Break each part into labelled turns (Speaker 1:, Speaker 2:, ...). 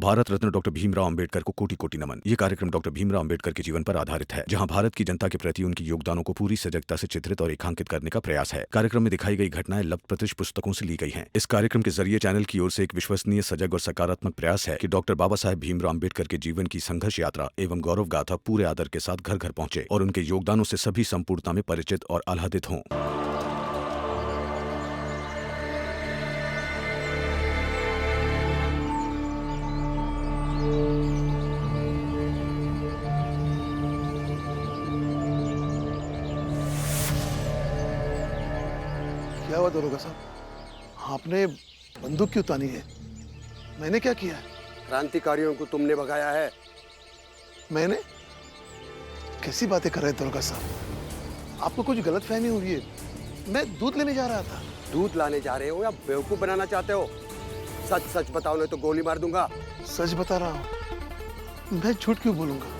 Speaker 1: Bharat Ratna doctor Bhimrao Ambedkar को कोटि कोटि नमन। ये कार्यक्रम डॉक्टर भीमराव अंबेडकर के जीवन पर आधारित है, जहां भारत की जनता के प्रति उनके योगदानों को पूरी सजगता से चित्रित और रेखांकित करने का प्रयास है। कार्यक्रम में दिखाई गई घटनाएं लब्ध प्रतिष्ठ पुस्तकों से ली गई हैं। इस कार्यक्रम के जरिए चैनल की ओर से एक विश्वसनीय, सजग और सकारात्मक प्रयास है कि डॉक्टर बाबा साहेब भीमराव अंबेडकर के जीवन की संघर्ष यात्रा एवं गौरव गाथा पूरे आदर के साथ घर घर पहुंचे और उनके योगदानों से सभी संपूर्णता में परिचित और आह्लादित हों।
Speaker 2: क्या हुआ दरोगा साहब? आपने बंदूक क्यों तानी है? मैंने क्या किया है?
Speaker 3: क्रांतिकारियों को तुमने भगाया है।
Speaker 2: मैंने? कैसी बातें कर रहे हैं दरोगा साहब? आपको कुछ गलतफहमी हुई है। मैं दूध लेने जा रहा था।
Speaker 3: दूध लाने जा रहे हो या बेवकूफ बनाना चाहते हो? सच सच बताओ, नहीं तो गोली मार दूंगा।
Speaker 2: सच बता रहा हूँ। मैं झूठ क्यों बोलूंगा?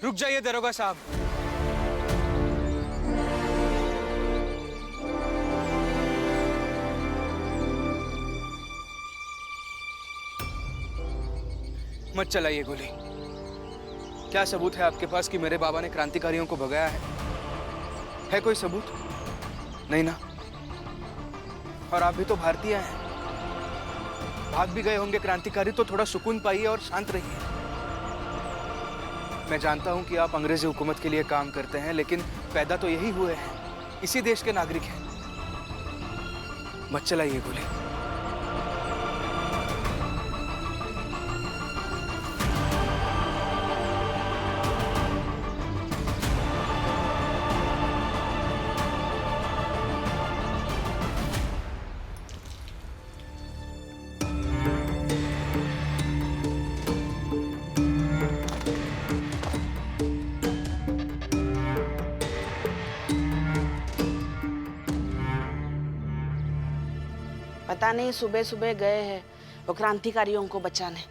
Speaker 4: रुक जाइए दरोगा साहब। मत चलाइए गोली। क्या सबूत है आपके पास कि मेरे बाबा ने क्रांतिकारियों को भगाया है? है कोई सबूत? नहीं ना। और आप भी तो भारतीय हैं। भाग भी गए होंगे क्रांतिकारी तो थोड़ा सुकून पाइए और शांत रहिए। मैं जानता हूं कि आप अंग्रेजी हुकूमत के लिए काम करते हैं, लेकिन पैदा तो यही हुए हैं, इसी देश के नागरिक हैं। मत चलाइए गोली।
Speaker 5: पता नहीं सुबह सुबह गए हैं वो क्रांतिकारियों को बचाने।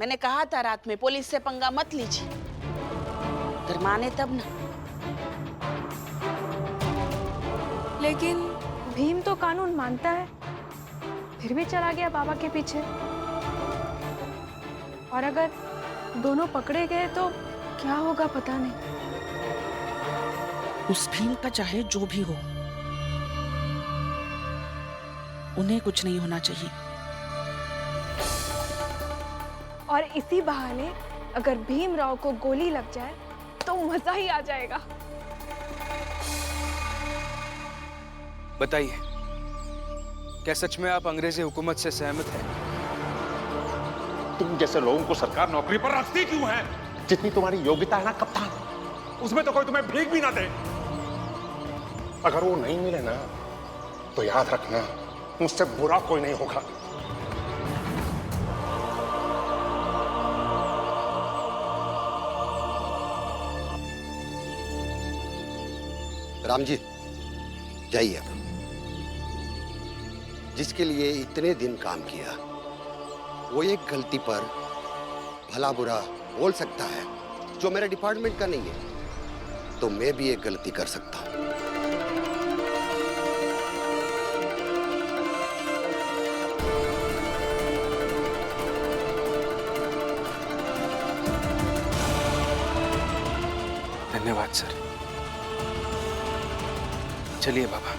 Speaker 5: मैंने कहा था रात में पुलिस से पंगा मत लीजिए, अगर माने तब ना।
Speaker 6: लेकिन भीम तो कानून मानता है, फिर भी चला गया बाबा के पीछे। और अगर दोनों पकड़े गए तो क्या होगा पता नहीं।
Speaker 5: उस भीम का चाहे जो भी हो, उन्हें कुछ नहीं होना चाहिए।
Speaker 6: और इसी बहाने अगर भीमराव को गोली लग जाए तो मजा ही आ जाएगा।
Speaker 4: बताइए, क्या सच में आप अंग्रेजी हुकूमत से सहमत हैं?
Speaker 7: तुम जैसे लोगों को सरकार नौकरी पर रखती क्यों है? जितनी तुम्हारी योग्यता है ना कप्तान, उसमें तो कोई तुम्हें भीख भी ना दे। अगर वो नहीं मिले ना तो याद रखना, मुझसे बुरा कोई नहीं होगा।
Speaker 3: राम जी, जाइए अब। जिसके लिए इतने दिन काम किया, वो एक गलती पर भला बुरा बोल सकता है, जो मेरे डिपार्टमेंट का नहीं है, तो मैं भी एक गलती कर सकता हूं।
Speaker 4: धन्यवाद सर। चलिए बाबा।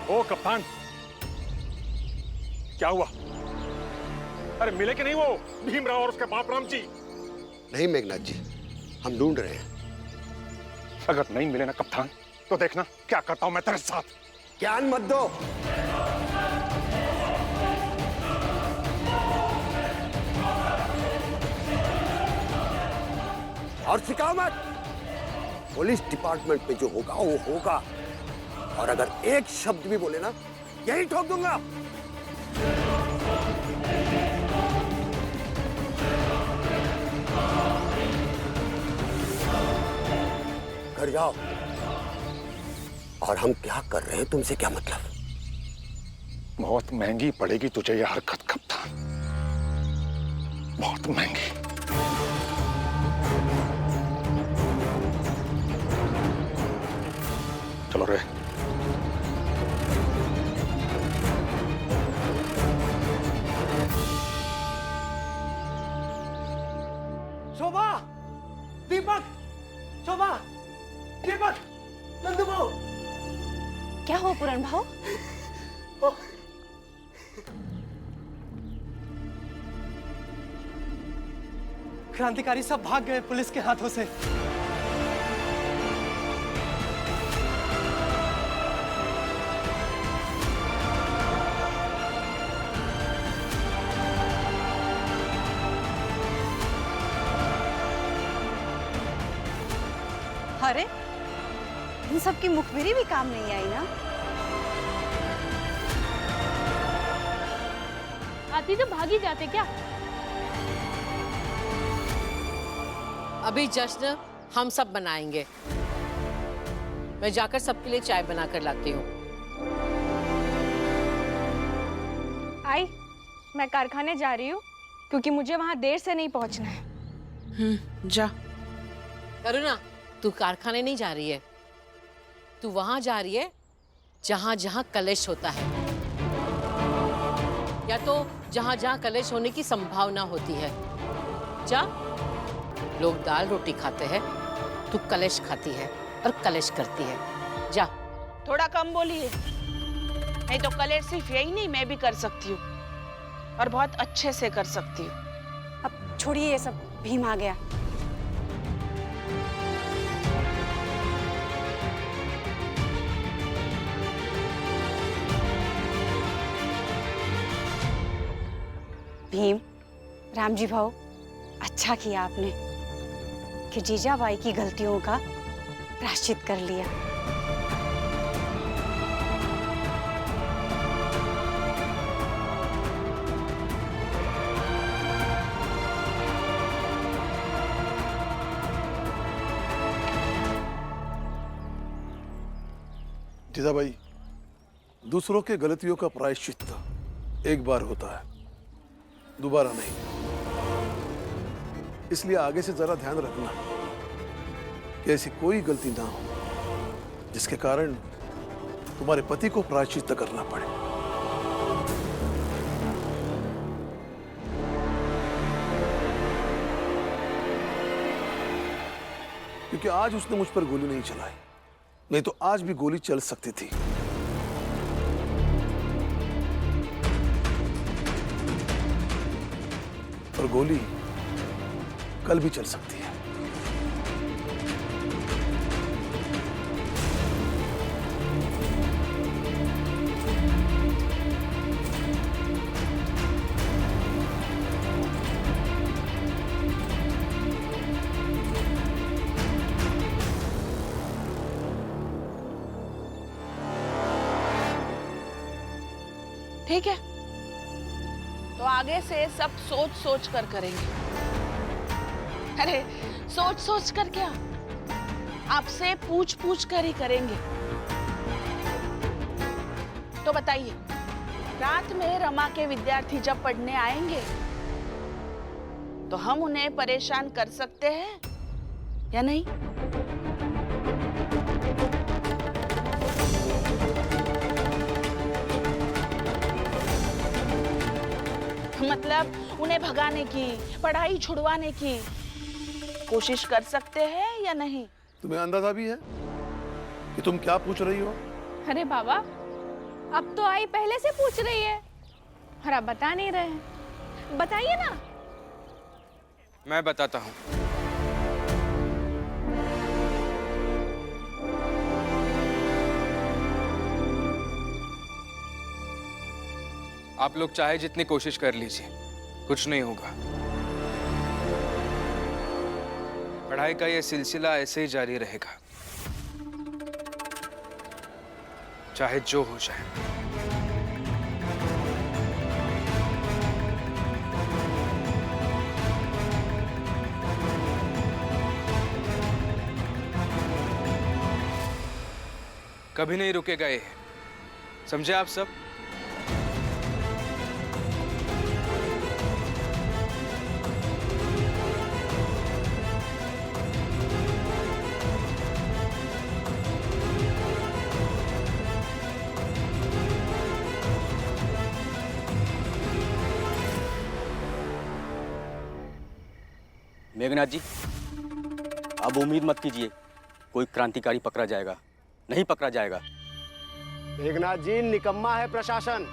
Speaker 7: ओ कप्तान, क्या हुआ? अरे मिले कि नहीं वो भीमराव और उसके बाप राम जी?
Speaker 3: नहीं मेघनाथ जी, हम ढूंढ रहे हैं।
Speaker 7: अगर नहीं मिले ना कप्तान, तो देखना क्या करता हूं मैं तेरे साथ।
Speaker 3: ज्ञान मत दो। और सिखाओ मत। पुलिस डिपार्टमेंट में जो होगा वो होगा, और अगर एक शब्द भी बोले ना, यही ठोक दूंगा। घर जाओ। और हम क्या कर रहे हैं तुमसे क्या मतलब?
Speaker 7: बहुत महंगी पड़ेगी तुझे ये हरकत कप्तान, बहुत महंगी। चलो रे।
Speaker 8: शोभा, दीपक, शोभा, दीपक, नंदू भाऊ।
Speaker 6: क्या हुआ पूरन भाऊ?
Speaker 8: क्रांतिकारी सब भाग गए पुलिस के हाथों से।
Speaker 9: अरे इन सब की मुखबिरी भी काम नहीं आई ना।
Speaker 6: आती तो भाग ही जाते क्या?
Speaker 10: अभी जश्न हम सब बनाएंगे। मैं जाकर सबके लिए चाय बना कर लाती हूँ।
Speaker 6: आई, मैं कारखाने जा रही हूँ क्योंकि मुझे वहाँ देर से नहीं पहुँचना है।
Speaker 5: जा।
Speaker 10: करुणा, तू कारखाने नहीं जा रही है, तू वहां जा रही है जहां जहां कलेश होता है, या तो जहां जहां कलेश होने की संभावना होती है। जा, लोग दाल रोटी खाते हैं, तू कलेश खाती है और कलेश करती है। जा।
Speaker 5: थोड़ा कम बोलिए, नहीं तो कलेश सिर्फ यही नहीं मैं भी कर सकती हूँ, और बहुत अच्छे से कर सकती हूँ।
Speaker 9: अब छोड़िए ये सब, भीम आ गया। भीम, रामजी भाऊ, अच्छा किया आपने कि जीजाबाई की गलतियों का प्रायश्चित कर लिया।
Speaker 2: जीजाबाई, दूसरों के गलतियों का प्रायश्चित एक बार होता है, दोबारा नहीं। इसलिए आगे से जरा ध्यान रखना कि ऐसी कोई गलती ना हो जिसके कारण तुम्हारे पति को प्रायश्चित करना पड़े। क्योंकि आज उसने मुझ पर गोली नहीं चलाई, नहीं तो आज भी गोली चल सकती थी। और गोली कल भी चल सकती है।
Speaker 5: ठीक है, तो आगे से सब सोच सोच कर करेंगे। अरे सोच सोच कर क्या, आपसे पूछ पूछ कर ही करेंगे। तो बताइए, रात में रमा के विद्यार्थी जब पढ़ने आएंगे तो हम उन्हें परेशान कर सकते हैं या नहीं? मतलब उन्हें भगाने की, पढ़ाई छुड़वाने की कोशिश कर सकते हैं या नहीं?
Speaker 2: तुम्हें अंदाजा भी है कि तुम क्या पूछ रही हो?
Speaker 6: अरे बाबा, अब तो आई पहले से पूछ रही है और आप बता नहीं रहे हैं। बताइए ना।
Speaker 4: मैं बताता हूँ। आप लोग चाहे जितनी कोशिश कर लीजिए, कुछ नहीं होगा। पढ़ाई का यह सिलसिला ऐसे ही जारी रहेगा, चाहे जो हो जाए। कभी नहीं रुकेगा ये, समझे आप सब?
Speaker 11: मेघनाथ जी, अब उम्मीद मत कीजिए कोई क्रांतिकारी पकड़ा जाएगा, नहीं पकड़ा जाएगा।
Speaker 3: मेघनाथ जी, निकम्मा है प्रशासन।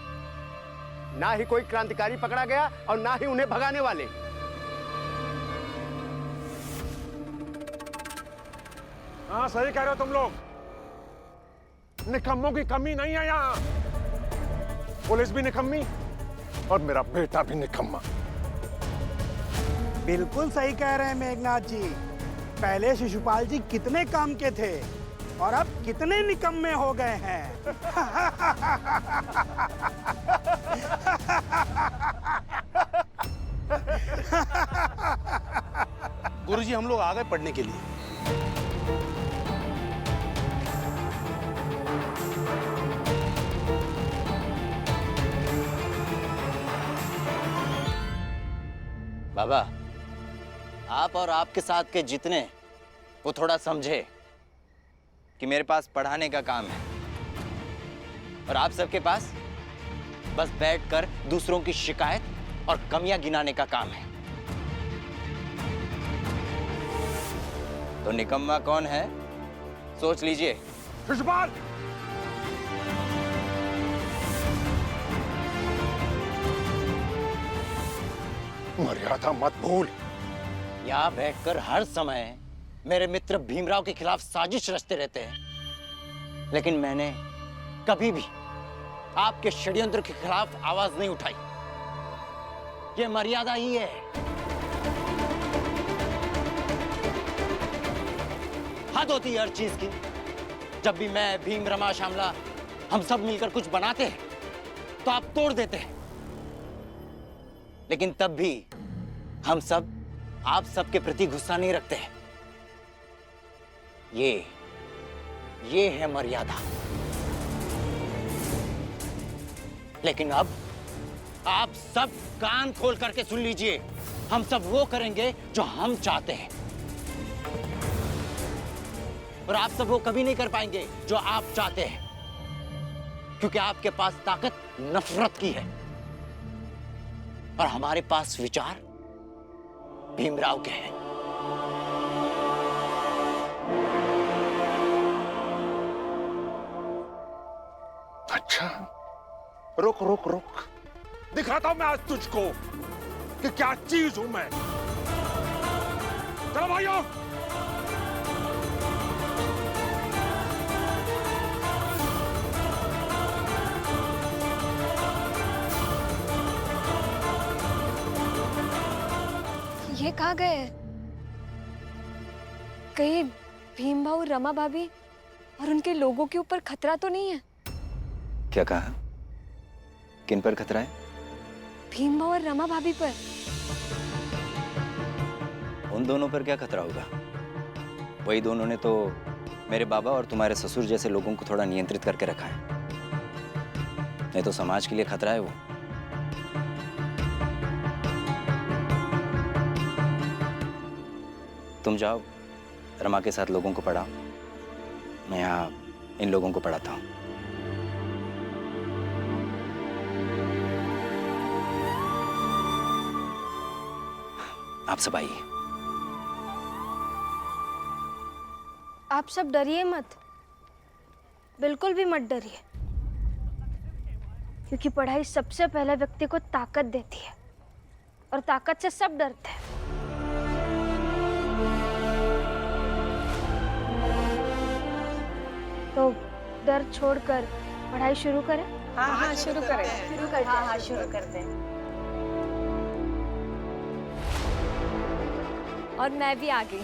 Speaker 3: ना ही कोई क्रांतिकारी पकड़ा गया और ना ही उन्हें भगाने वाले।
Speaker 7: हाँ, सही कह रहे हो तुम लोग। निकम्मों की कमी नहीं है यहाँ। पुलिस भी निकम्मी और मेरा बेटा भी निकम्मा।
Speaker 12: बिल्कुल सही कह रहे हैं मेघनाथ जी। पहले शिशुपाल जी कितने काम के थे और अब कितने निकम्मे हो गए हैं।
Speaker 2: गुरुजी, हम लोग आ गए पढ़ने के लिए।
Speaker 11: बाबा, आप और आपके साथ के जितने, वो थोड़ा समझे कि मेरे पास पढ़ाने का काम है और आप सबके पास बस बैठकर दूसरों की शिकायत और कमियां गिनाने का काम है। तो निकम्मा कौन है, सोच लीजिए।
Speaker 7: शिशुपाल! मर्यादा मत भूल।
Speaker 11: यहाँ बैठकर हर समय मेरे मित्र भीमराव के खिलाफ साजिश रचते रहते हैं, लेकिन मैंने कभी भी आपके षड्यंत्र के खिलाफ आवाज नहीं उठाई। ये मर्यादा ही है। हद होती है हर चीज की। जब भी मैं, भीम, रमा, श्यामला, हम सब मिलकर कुछ बनाते हैं तो आप तोड़ देते हैं, लेकिन तब भी हम सब आप सबके प्रति गुस्सा नहीं रखते हैं। ये है मर्यादा। लेकिन अब आप सब कान खोल करके सुन लीजिए। हम सब वो करेंगे जो हम चाहते हैं और आप सब वो कभी नहीं कर पाएंगे जो आप चाहते हैं, क्योंकि आपके पास ताकत नफरत की है और हमारे पास विचार भीमराव के हैं।
Speaker 7: अच्छा, रुक रुक रुक, दिखाता हूं मैं आज तुझको कि क्या चीज हूं मैं। चलो भाइयों,
Speaker 6: ये कहाँ गए? कहीं भीम भाऊ, रमा भाभी और उनके लोगों के ऊपर खतरा तो नहीं है?
Speaker 11: क्या कहा? किन पर खतरा है?
Speaker 6: भीम भाऊ और रमा भाभी पर।
Speaker 11: उन दोनों पर क्या खतरा होगा? वही दोनों ने तो मेरे बाबा और तुम्हारे ससुर जैसे लोगों को थोड़ा नियंत्रित करके रखा है। नहीं तो समाज के लिए खतरा है वो। तुम जाओ, रमा के साथ लोगों को पढ़ाओ। मैं यहाँ इन लोगों को पढ़ाता हूँ। आप सब आइए।
Speaker 6: आप सब डरिए मत, बिल्कुल भी मत डरिए, क्योंकि पढ़ाई सबसे पहले व्यक्ति को ताकत देती है और ताकत से सब डरते हैं। तो डर छोड़कर पढ़ाई शुरू करें।
Speaker 5: हाँ, शुरू करें।
Speaker 6: शुरू करते हैं। और मैं भी आ गई।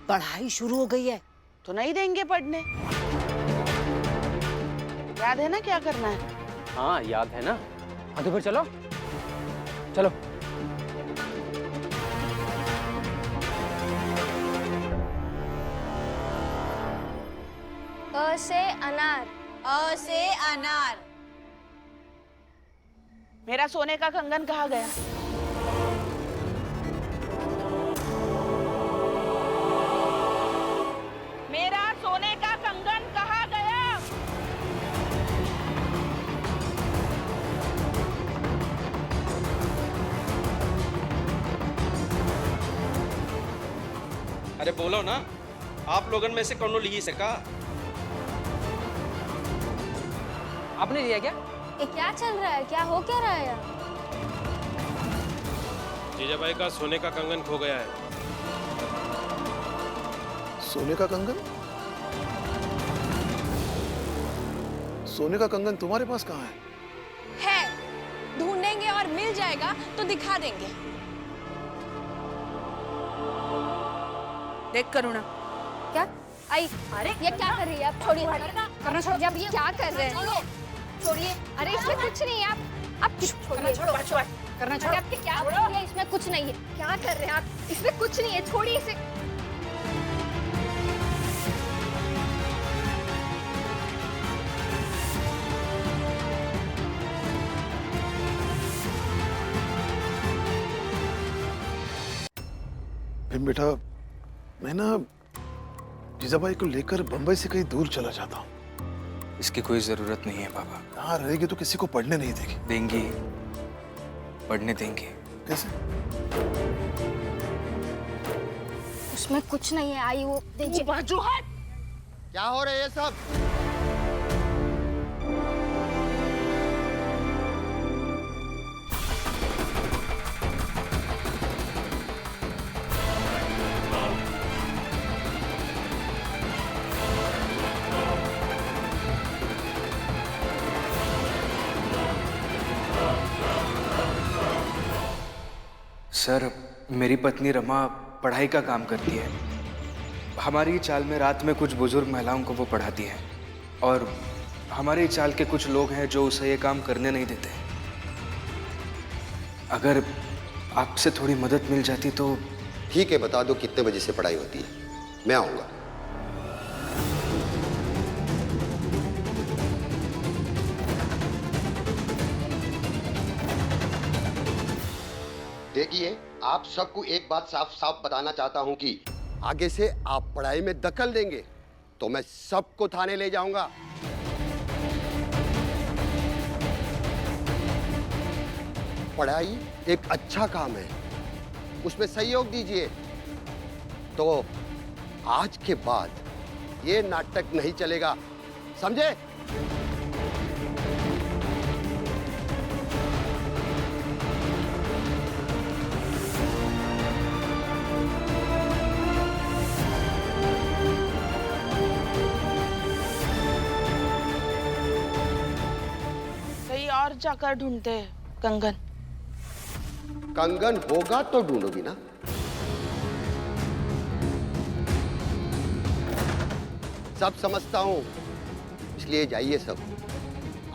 Speaker 10: पढ़ाई शुरू हो गई है।
Speaker 5: तो नहीं देंगे पढ़ने। याद है ना क्या करना है?
Speaker 8: हाँ याद है ना। हाँ तो फिर चलो चलो।
Speaker 6: अ से अनार।
Speaker 9: अ से अनार।
Speaker 5: मेरा सोने का कंगन कहाँ गया? मेरा सोने का कंगन कहाँ गया?
Speaker 13: अरे बोलो ना, आप लोगन में से कौन ली सका?
Speaker 8: आपने लिया क्या?
Speaker 6: ये क्या चल रहा है? क्या हो क्या रहा है यार?
Speaker 13: जीजाबाई का सोने का कंगन खो गया है।
Speaker 2: सोने का कंगन? सोने का कंगन तुम्हारे पास कहाँ है?
Speaker 6: है, ढूंढेंगे और मिल जाएगा तो दिखा देंगे।
Speaker 5: देख करुणा।
Speaker 6: क्या? आई, अरे ये क्या कर रही है आप? छोड़िए, करना छोड़ो। जब ये क्या कर रहे हैं? छोड़िए। अरे इसमें कुछ नहीं है, आप छोड़िए। करना छोड़ो। आपके क्या कर रही है? इसमें कुछ नहीं है। क्या कर रहे हैं आप? इसमें कुछ नहीं है, छोड़िए इसे।
Speaker 2: बेटा, मैं ना जीजाबाई को लेकर बंबई से कहीं दूर चला जाता हूँ।
Speaker 4: इसकी कोई जरूरत नहीं है पापा।
Speaker 2: यहाँ रहेगी तो किसी को पढ़ने नहीं देगी।
Speaker 4: देंगी, पढ़ने देंगे।
Speaker 2: कैसे?
Speaker 6: उसमें कुछ नहीं है। आई वो देखिए।
Speaker 5: बाजू हट।
Speaker 3: क्या हो रहा है ये सब?
Speaker 4: सर, मेरी पत्नी रमा पढ़ाई का काम करती है। हमारी चाल में रात में कुछ बुजुर्ग महिलाओं को वो पढ़ाती है, और हमारी चाल के कुछ लोग हैं जो उसे ये काम करने नहीं देते। अगर आपसे थोड़ी मदद मिल जाती तो।
Speaker 3: ठीक है, बता दो कितने बजे से पढ़ाई होती है, मैं आऊंगा। देखिए, आप सबको एक बात साफ साफ बताना चाहता हूं कि आगे से आप पढ़ाई में दखल देंगे तो मैं सबको थाने ले जाऊंगा। पढ़ाई एक अच्छा काम है, उसमें सहयोग दीजिए। तो आज के बाद ये नाटक नहीं चलेगा, समझे?
Speaker 5: और जाकर ढूंढते कंगन।
Speaker 3: कंगन होगा तो ढूंढोगी ना। सब समझता हूं, इसलिए जाइए सब।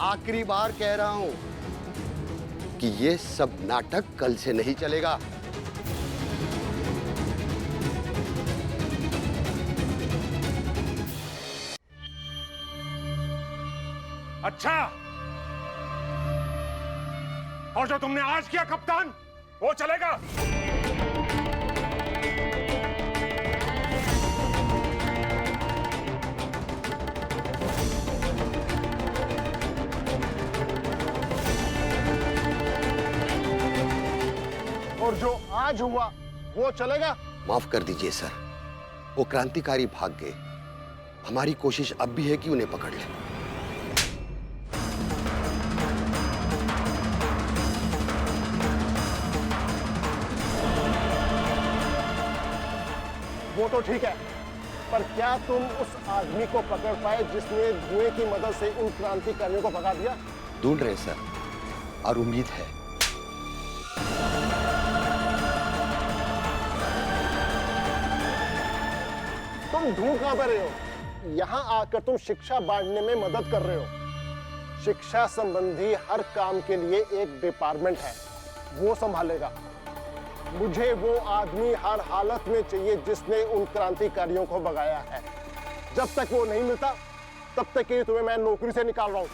Speaker 3: आखिरी बार कह रहा हूं कि ये सब नाटक कल से नहीं चलेगा।
Speaker 7: अच्छा, और जो तुमने आज किया कप्तान, वो चलेगा?
Speaker 2: और जो आज हुआ वो चलेगा?
Speaker 3: माफ कर दीजिए सर, वो क्रांतिकारी भाग गए। हमारी कोशिश अब भी है कि उन्हें पकड़ लें।
Speaker 2: वो तो ठीक है, पर क्या तुम उस आदमी को पकड़ पाए जिसने धुएं की मदद से उन क्रांतिकारियों को भगा दिया?
Speaker 3: ढूंढ रहे सर, और उम्मीद है।
Speaker 14: तुम ढूंढ कहां पर रहे हो? यहाँ आकर तुम शिक्षा बांटने में मदद कर रहे हो। शिक्षा संबंधी हर काम के लिए एक डिपार्टमेंट है, वो संभालेगा। मुझे वो आदमी हर हालत में चाहिए जिसने उन क्रांतिकारियों को भगाया है। जब तक वो नहीं मिलता तब तक के लिए तुम्हें मैं नौकरी से निकाल रहा हूं।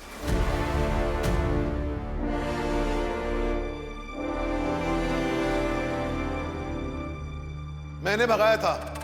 Speaker 2: मैंने भगाया था।